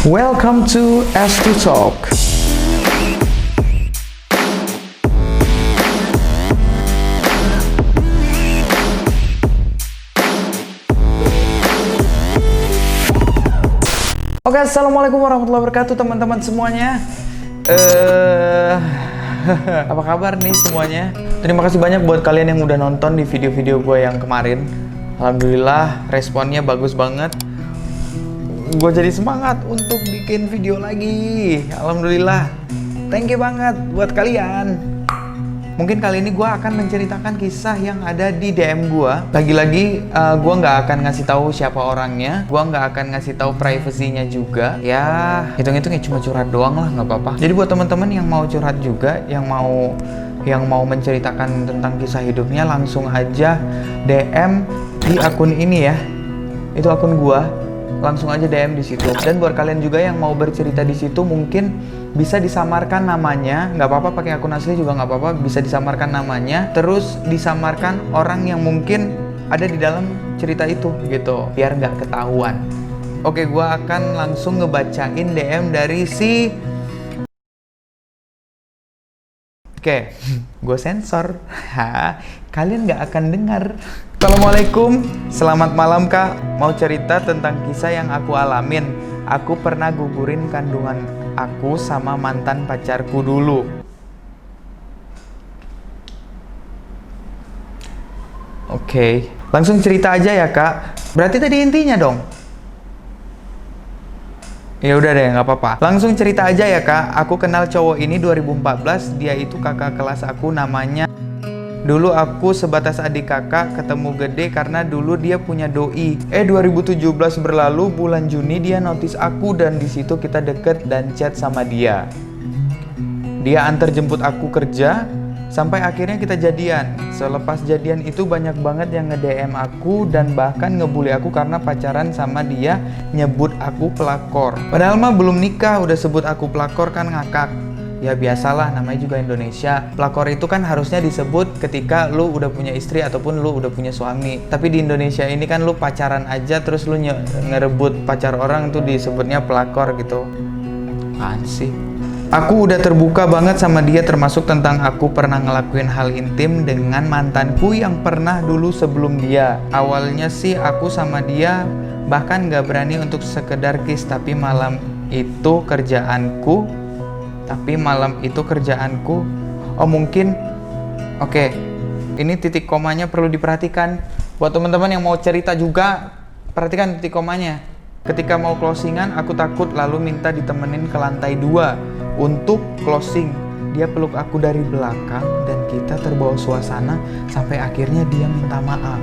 Welcome to S2 Talk. Oke, assalamualaikum warahmatullahi wabarakatuh teman-teman semuanya. Apa kabar nih semuanya? Terima kasih banyak buat kalian yang udah nonton di video-video gue yang kemarin. Alhamdulillah responnya bagus banget. Gue jadi semangat untuk bikin video lagi. Alhamdulillah. Thank you banget buat kalian. Mungkin kali ini gue akan menceritakan kisah yang ada di DM gue. Lagi-lagi gue nggak akan ngasih tahu siapa orangnya. Gue nggak akan ngasih tahu privasinya juga. Ya, hitung-hitung ya cuma curhat doang lah, nggak apa-apa. Jadi buat teman-teman yang mau curhat juga, yang mau menceritakan tentang kisah hidupnya, langsung aja DM di akun ini ya. Itu akun gue. Langsung aja DM di situ. Dan buat kalian juga yang mau bercerita di situ, mungkin bisa disamarkan namanya, nggak apa-apa pakai akun asli juga nggak apa-apa, bisa disamarkan namanya, terus disamarkan orang yang mungkin ada di dalam cerita itu gitu, biar nggak ketahuan. Oke, gue akan langsung ngebacain DM dari si... Oke, gue sensor. Kalian nggak akan dengar. Assalamualaikum, selamat malam kak. Mau cerita tentang kisah yang aku alamin. Aku pernah gugurin kandungan aku sama mantan pacarku dulu. Oke, langsung cerita aja ya kak. Berarti tadi intinya dong. Ya udah deh, nggak apa-apa. Langsung cerita aja ya kak. Aku kenal cowok ini 2014. Dia itu kakak kelas aku, namanya. Dulu aku sebatas adik kakak, ketemu gede karena dulu dia punya doi. 2017 berlalu, bulan Juni dia notice aku dan di situ kita deket dan chat sama dia. Dia antar jemput aku kerja, sampai akhirnya kita jadian. Selepas jadian itu banyak banget yang nge-DM aku dan bahkan ngebully aku karena pacaran sama dia, nyebut aku pelakor. Padahal mah belum nikah, udah sebut aku pelakor kan ngakak. Ya biasalah, namanya juga Indonesia. Pelakor itu kan harusnya disebut ketika lu udah punya istri ataupun lu udah punya suami. Tapi di Indonesia ini kan lu pacaran aja terus lu ngerebut pacar orang tuh disebutnya pelakor gitu. Apaan sih? Aku udah terbuka banget sama dia, termasuk tentang aku pernah ngelakuin hal intim dengan mantanku yang pernah dulu sebelum dia. Awalnya sih aku sama dia bahkan gak berani untuk sekedar kiss, tapi malam itu kerjaanku. Oh mungkin, oke, ini titik komanya perlu diperhatikan. Buat teman-teman yang mau cerita juga, perhatikan titik komanya. Ketika mau closingan, aku takut lalu minta ditemenin ke lantai 2 untuk closing. Dia peluk aku dari belakang dan kita terbawa suasana sampai akhirnya dia minta maaf.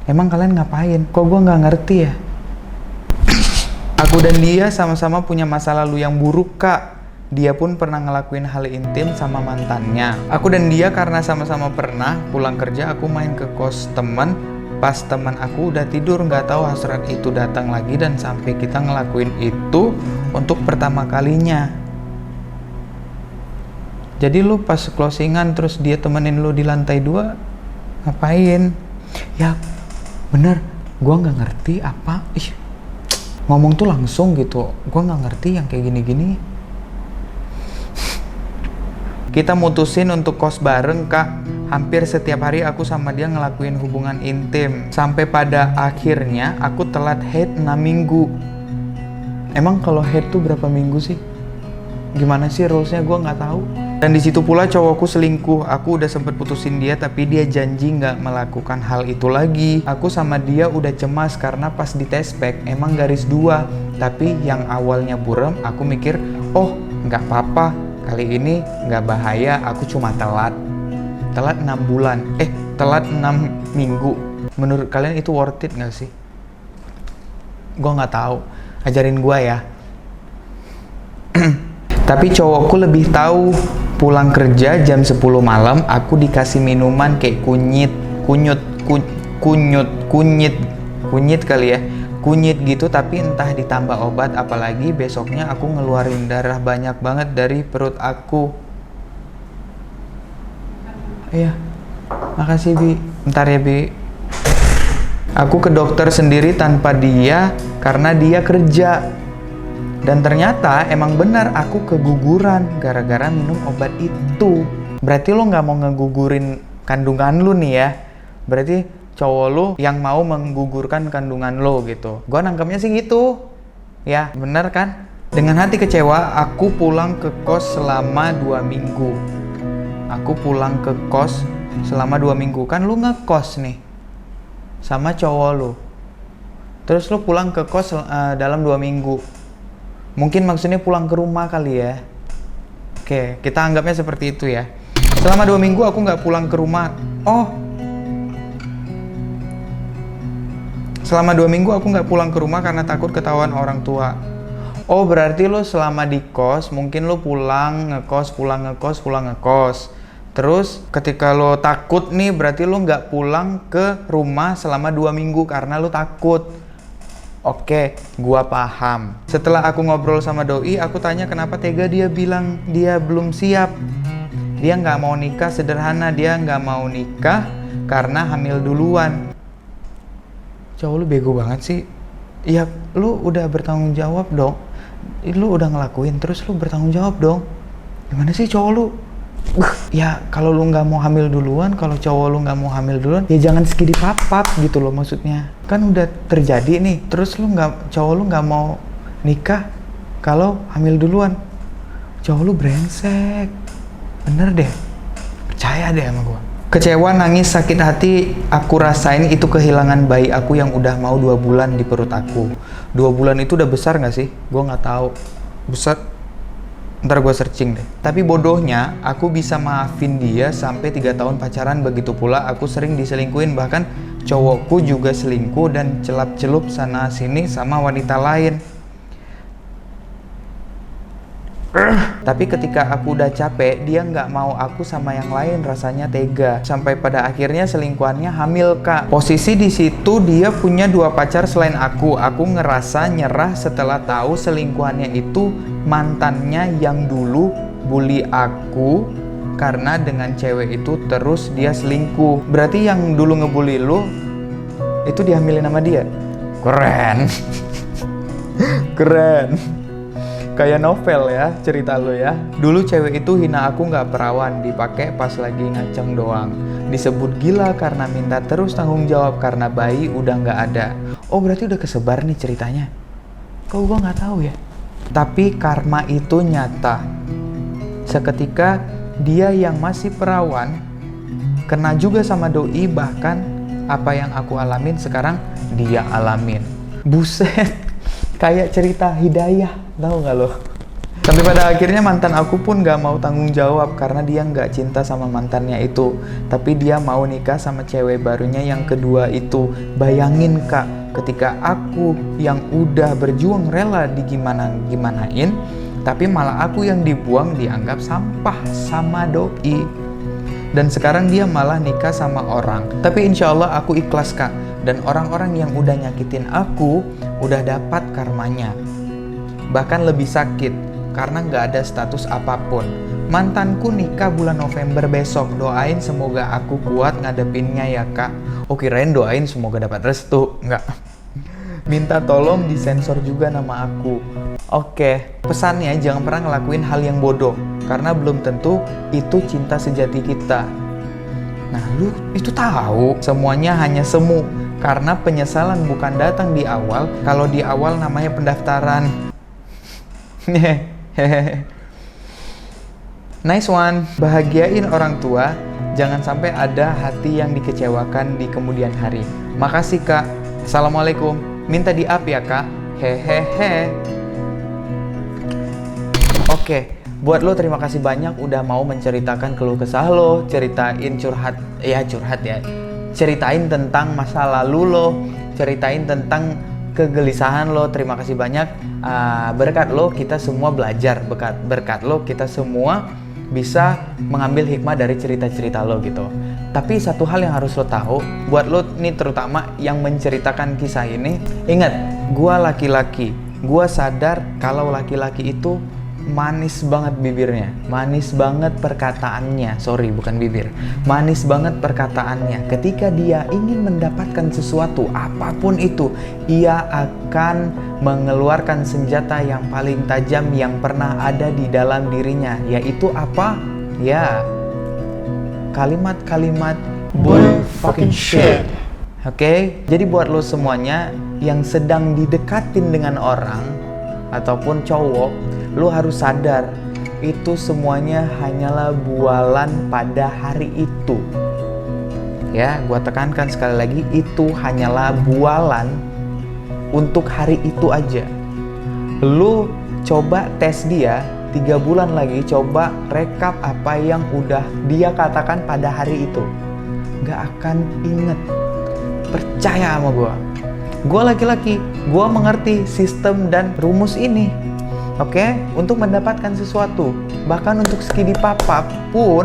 Emang kalian ngapain? Kok gue nggak ngerti ya? Aku dan dia sama-sama punya masa lalu yang buruk kak. Dia pun pernah ngelakuin hal intim sama mantannya. Aku dan dia karena sama-sama pernah, pulang kerja aku main ke kos teman. Pas teman aku udah tidur, nggak tahu hasrat itu datang lagi dan sampai kita ngelakuin itu untuk pertama kalinya. Jadi lu pas closingan terus dia temenin lu di lantai 2, ngapain? Ya bener, gua nggak ngerti apa. Ngomong tuh langsung gitu, gua nggak ngerti yang kayak gini-gini. Kita mutusin untuk kos bareng kak. Hampir setiap hari aku sama dia ngelakuin hubungan intim. Sampai pada akhirnya aku telat head 6 minggu. Emang kalau head tuh berapa minggu sih? Gimana sih rulesnya, gue nggak tahu. Dan di situ pula cowokku selingkuh. Aku udah sempet putusin dia tapi dia janji nggak melakukan hal itu lagi. Aku sama dia udah cemas karena pas di tespek emang garis 2. Tapi yang awalnya buram, aku mikir, oh nggak apa-apa. Kali ini nggak bahaya, aku cuma telat 6 bulan, telat 6 minggu. Menurut kalian itu worth it nggak sih? Gue nggak tahu, ajarin gue ya. Tapi cowokku lebih tahu. Pulang kerja jam 10 malam, aku dikasih minuman kayak kunyit kali ya. Kunyit gitu, tapi entah ditambah obat apalagi. Besoknya aku ngeluarin darah banyak banget dari perut aku. Iya, makasih Bi. Bentar ya Bi. Aku ke dokter sendiri tanpa dia karena dia kerja. Dan ternyata emang benar aku keguguran gara-gara minum obat itu. Berarti lo nggak mau ngegugurin kandungan lu nih ya. Berarti cowok lu yang mau menggugurkan kandungan lo gitu. Gua nangkepnya sih gitu. Ya, bener kan? Dengan hati kecewa, aku pulang ke kos selama 2 minggu. Aku pulang ke kos selama 2 minggu. Kan lu ngekos nih sama cowok lu. Terus lu pulang ke kos dalam 2 minggu. Mungkin maksudnya pulang ke rumah kali ya. Oke, kita anggapnya seperti itu ya. Selama 2 minggu aku nggak pulang ke rumah. Selama 2 minggu aku nggak pulang ke rumah karena takut ketahuan orang tua. Oh, berarti lo selama di kos, mungkin lo pulang ngekos. Terus ketika lo takut nih, berarti lo nggak pulang ke rumah selama 2 minggu karena lo takut. Oke, gua paham. Setelah aku ngobrol sama doi, aku tanya kenapa tega dia bilang dia belum siap. Dia nggak mau nikah, sederhana. Dia nggak mau nikah karena hamil duluan. Cowok lu bego banget sih. Ya, lu udah bertanggung jawab dong. Lu udah ngelakuin, terus lu bertanggung jawab dong. Gimana sih cowok lu? Ya, kalau lu nggak mau hamil duluan, kalau cowok lu nggak mau hamil duluan, ya jangan segini papap gitu loh maksudnya. Kan udah terjadi nih, terus cowok lu nggak mau nikah kalau hamil duluan. Cowok lu brengsek. Bener deh, percaya deh sama gua. Kecewa, nangis, sakit hati, aku rasain itu kehilangan bayi aku yang udah mau 2 bulan di perut aku. 2 bulan itu udah besar nggak sih? Gua nggak tahu. Besar? Ntar gue searching deh. Tapi bodohnya, aku bisa maafin dia sampai 3 tahun pacaran. Begitu pula aku sering diselingkuhin. Bahkan cowokku juga selingkuh dan celap-celup sana sini sama wanita lain. Tapi ketika aku udah capek, dia nggak mau aku sama yang lain. Rasanya tega. Sampai pada akhirnya selingkuhannya hamil, Kak. Posisi di situ dia punya 2 pacar selain aku. Aku ngerasa nyerah setelah tahu selingkuhannya itu mantannya yang dulu bully aku karena dengan cewek itu terus dia selingkuh. Berarti yang dulu ngebully lu itu dihamilin sama dia. Keren. Keren. Kayak novel ya cerita lo ya. Dulu cewek itu hina aku nggak perawan, dipakai pas lagi ngaceng doang. Disebut gila karena minta terus tanggung jawab karena bayi udah nggak ada. Oh, berarti udah kesebar nih ceritanya. Kok gua nggak tahu ya? Tapi karma itu nyata. Seketika dia yang masih perawan kena juga sama doi, bahkan apa yang aku alamin sekarang dia alamin. Buset. Kayak cerita Hidayah, tahu nggak lo? Sampai pada akhirnya mantan aku pun nggak mau tanggung jawab karena dia nggak cinta sama mantannya itu. Tapi dia mau nikah sama cewek barunya yang kedua itu. Bayangin Kak, ketika aku yang udah berjuang rela digimanain, tapi malah aku yang dibuang, dianggap sampah sama doi. Dan sekarang dia malah nikah sama orang. Tapi insya Allah aku ikhlas Kak. Dan orang-orang yang udah nyakitin aku udah dapat karmanya. Bahkan lebih sakit karena nggak ada status apapun. Mantanku nikah bulan November besok. Doain semoga aku kuat ngadepinnya ya Kak. Oh, kirain doain semoga dapat restu. Nggak. Minta tolong disensor juga nama aku. Oke, pesannya jangan pernah ngelakuin hal yang bodoh. Karena belum tentu itu cinta sejati kita. Nah, lu itu tahu semuanya hanya semu. Karena penyesalan bukan datang di awal. Kalau di awal namanya pendaftaran. Nice one. Bahagiain orang tua. Jangan sampai ada hati yang dikecewakan di kemudian hari. Makasih Kak. Assalamualaikum. Minta di up ya Kak. Hehehe. Oke. Buat lo terima kasih banyak udah mau menceritakan keluh kesah lo, ceritain curhat ya. Ceritain tentang masa lalu lo, ceritain tentang kegelisahan lo. Terima kasih banyak. Berkat lo kita semua belajar, berkat lo kita semua bisa mengambil hikmah dari cerita-cerita lo gitu. Tapi satu hal yang harus lo tahu, buat lo nih terutama yang menceritakan kisah ini, ingat, gua laki-laki. Gua sadar kalau laki-laki itu manis banget bibirnya, manis banget perkataannya, sorry bukan bibir, manis banget perkataannya. Ketika dia ingin mendapatkan sesuatu, apapun itu, ia akan mengeluarkan senjata yang paling tajam yang pernah ada di dalam dirinya, yaitu apa? Ya, kalimat-kalimat bull fucking shit. Oke, jadi buat lo semuanya yang sedang didekatin dengan orang ataupun cowok, lo harus sadar itu semuanya hanyalah bualan pada hari itu. Ya, gua tekankan sekali lagi, itu hanyalah bualan untuk hari itu aja. Lo coba tes dia 3 bulan lagi, coba rekap apa yang udah dia katakan pada hari itu. Gak akan inget. Percaya sama gua. Gua laki-laki, gua mengerti sistem dan rumus ini. Oke, untuk mendapatkan sesuatu, bahkan untuk skidi papa pun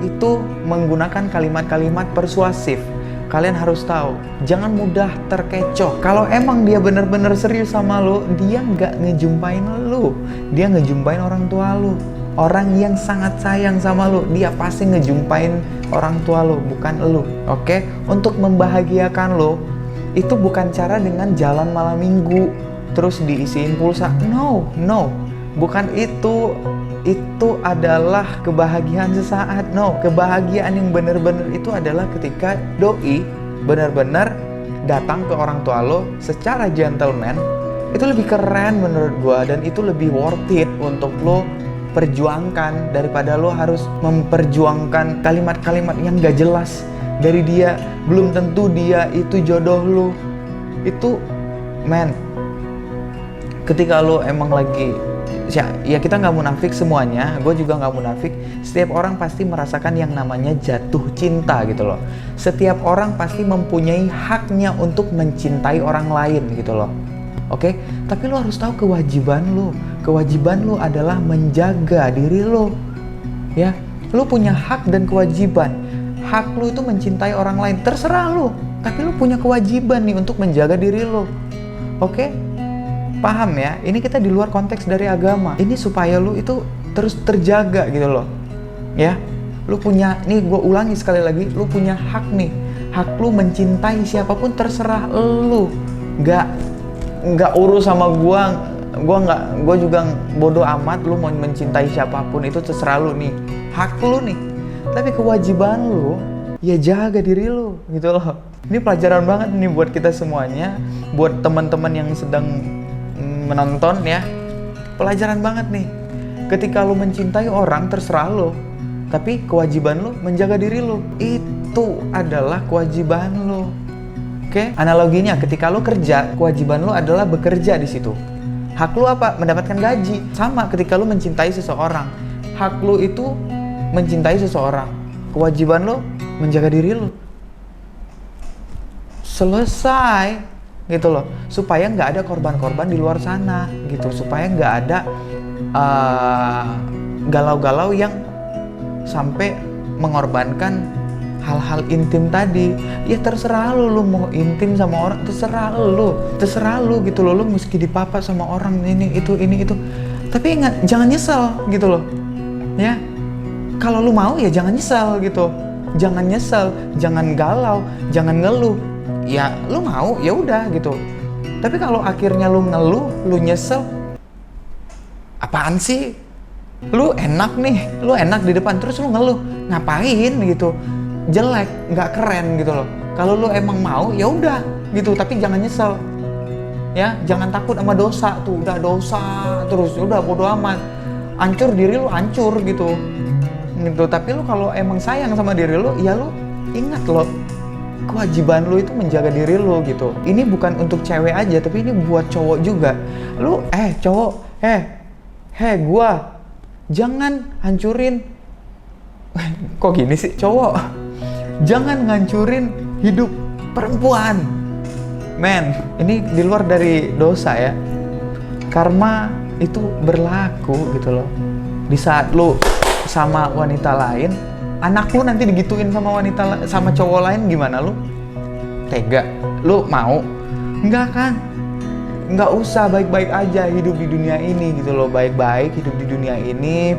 itu menggunakan kalimat-kalimat persuasif. Kalian harus tahu, jangan mudah terkecoh. Kalau emang dia bener-bener serius sama lo, dia nggak ngejumpain lo, dia ngejumpain orang tua lo. Orang yang sangat sayang sama lo, dia pasti ngejumpain orang tua lo, bukan lo. Oke, untuk membahagiakan lo, itu bukan cara dengan jalan malam minggu terus diisiin pulsa. No, bukan itu. Itu adalah kebahagiaan sesaat. No, kebahagiaan yang benar-benar itu adalah ketika doi benar-benar datang ke orang tua lo secara gentleman. Itu lebih keren menurut gua, dan itu lebih worth it untuk lo perjuangkan daripada lo harus memperjuangkan kalimat-kalimat yang gak jelas dari dia. Belum tentu dia itu jodoh lo. Itu, man, ketika lo emang lagi, ya kita nggak munafik semuanya, gue juga nggak munafik. Setiap orang pasti merasakan yang namanya jatuh cinta gitu loh. Setiap orang pasti mempunyai haknya untuk mencintai orang lain gitu loh. Oke, tapi lo harus tahu kewajiban lo. Kewajiban lo adalah menjaga diri lo. Ya, lo punya hak dan kewajiban. Hak lo itu mencintai orang lain, terserah lo. Tapi lo punya kewajiban nih untuk menjaga diri lo. Oke? Paham ya? Ini kita di luar konteks dari agama. Ini supaya lo itu terus terjaga gitu loh. Ya? Lo punya, nih gue ulangi sekali lagi, lo punya hak nih. Hak lo mencintai siapapun, terserah lo. Nggak urus sama gue juga bodoh amat. Lo mau mencintai siapapun itu terserah lo nih. Hak lo nih. Tapi kewajiban lo, ya jaga diri lo gitu loh. Ini pelajaran banget nih buat kita semuanya, buat teman-teman yang sedang menonton ya. Pelajaran banget nih. Ketika lo mencintai orang, terserah lo. Tapi kewajiban lo menjaga diri lo. Itu adalah kewajiban lo. Oke? Analoginya ketika lo kerja, kewajiban lo adalah bekerja di situ. Hak lo apa? Mendapatkan gaji. Sama ketika lo mencintai seseorang. Hak lo itu mencintai seseorang. Kewajiban lo menjaga diri lo. Selesai gitu loh, supaya nggak ada korban-korban di luar sana gitu, supaya nggak ada galau-galau yang sampai mengorbankan hal-hal intim tadi. Ya terserah lu mau intim sama orang, terserah lu gitu loh. Lu meski dipapa sama orang ini itu, tapi ingat jangan nyesel gitu loh ya. Kalau lu mau ya jangan nyesel gitu, jangan galau, jangan ngeluh. Ya lu mau ya udah gitu. Tapi kalau akhirnya lu ngeluh, lu nyesel, apaan sih? Lu enak di depan terus lu ngeluh, ngapain gitu? Jelek, nggak keren gitu loh. Kalau lu emang mau ya udah gitu, tapi jangan nyesel. Ya, jangan takut sama dosa tuh, udah dosa terus, udah bodo amat. Hancur diri lu, hancur gitu. Tapi lu kalau emang sayang sama diri lu, ya lu ingat loh, kewajiban lu itu menjaga diri lu gitu. Ini bukan untuk cewek aja, tapi ini buat cowok juga. Lu cowok, gua jangan hancurin kok gini sih cowok, jangan ngancurin hidup perempuan. Men, ini di luar dari dosa ya. Karma itu berlaku gitu loh. Di saat lu sama wanita lain, anak lu nanti digituin sama cowok lain, gimana lu? Tega? Lu mau? Enggak kan? nggak usah, baik-baik aja hidup di dunia ini gitu loh, baik-baik hidup di dunia ini.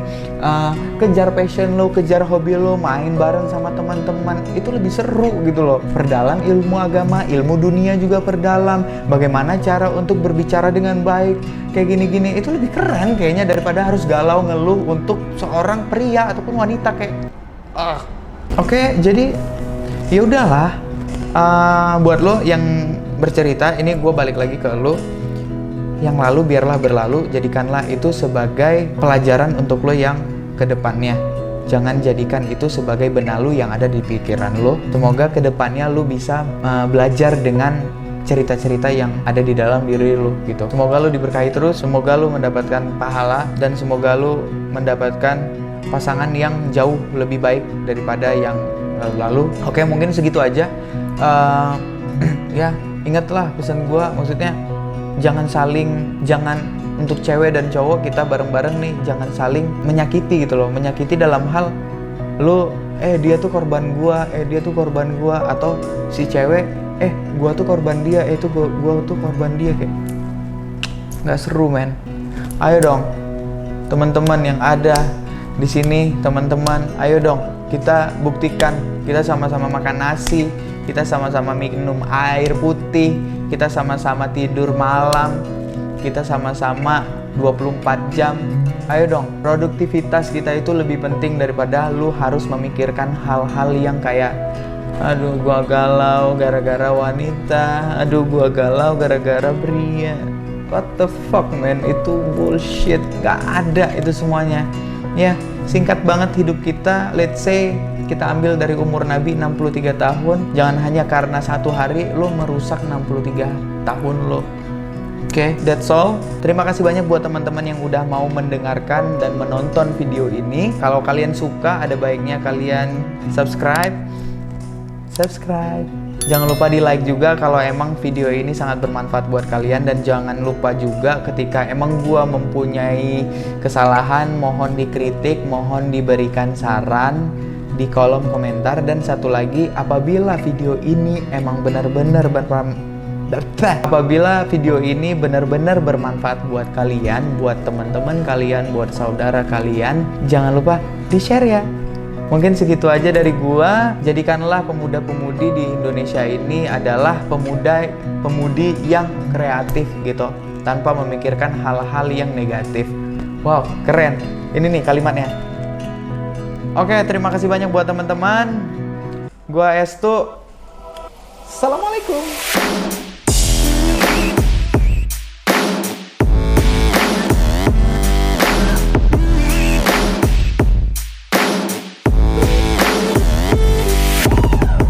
Kejar passion lo, kejar hobi lo, main bareng sama teman-teman, itu lebih seru gitu loh. Perdalam ilmu agama, ilmu dunia juga perdalam. Bagaimana cara untuk berbicara dengan baik, kayak gini-gini, itu lebih keren kayaknya daripada harus galau ngeluh untuk seorang pria ataupun wanita kayak. Oke, jadi ya udahlah. Buat lo yang bercerita, ini gue balik lagi ke lo. Yang lalu biarlah berlalu, jadikanlah itu sebagai pelajaran untuk lo yang kedepannya. Jangan jadikan itu sebagai benalu yang ada di pikiran lo. Semoga kedepannya lo bisa belajar dengan cerita-cerita yang ada di dalam diri lo gitu. Semoga lo diberkahi terus, semoga lo mendapatkan pahala, dan semoga lo mendapatkan pasangan yang jauh lebih baik daripada yang lalu. Oke, mungkin segitu aja. Ya, ingatlah pesan gue, maksudnya jangan untuk cewek dan cowok kita bareng-bareng nih, jangan saling menyakiti gitu loh. Menyakiti dalam hal lo, dia tuh korban gua, dia tuh korban gua, atau si cewek, gua tuh korban dia, itu gua tuh korban dia, kayak nggak seru, men. Ayo dong, teman-teman yang ada di sini, teman-teman, ayo dong kita buktikan, kita sama-sama makan nasi, kita sama-sama minum air putih, kita sama-sama tidur malam, kita sama-sama 24 jam. Ayo dong, produktivitas kita itu lebih penting daripada lu harus memikirkan hal-hal yang kayak aduh gua galau gara-gara wanita, aduh gua galau gara-gara pria. What the fuck, man? Itu bullshit, gak ada itu semuanya. Ya, singkat banget hidup kita. Let's say kita ambil dari umur Nabi 63 tahun. Jangan hanya karena satu hari lo merusak 63 tahun lo. Oke, that's all. Terima kasih banyak buat teman-teman yang udah mau mendengarkan dan menonton video ini. Kalau kalian suka, ada baiknya kalian subscribe. Jangan lupa di like juga kalau emang video ini sangat bermanfaat buat kalian. Dan jangan lupa juga ketika emang gua mempunyai kesalahan, mohon dikritik, mohon diberikan saran di kolom komentar. Dan satu lagi, apabila video ini emang benar-benar bermanfaat buat kalian, buat teman-teman kalian, buat saudara kalian, jangan lupa di-share ya. Mungkin segitu aja dari gua. Jadikanlah pemuda-pemudi di Indonesia ini adalah pemuda-pemudi yang kreatif gitu, tanpa memikirkan hal-hal yang negatif. Wow, keren. Ini nih kalimatnya. Oke, terima kasih banyak buat teman-teman. Gua Estu. Assalamualaikum.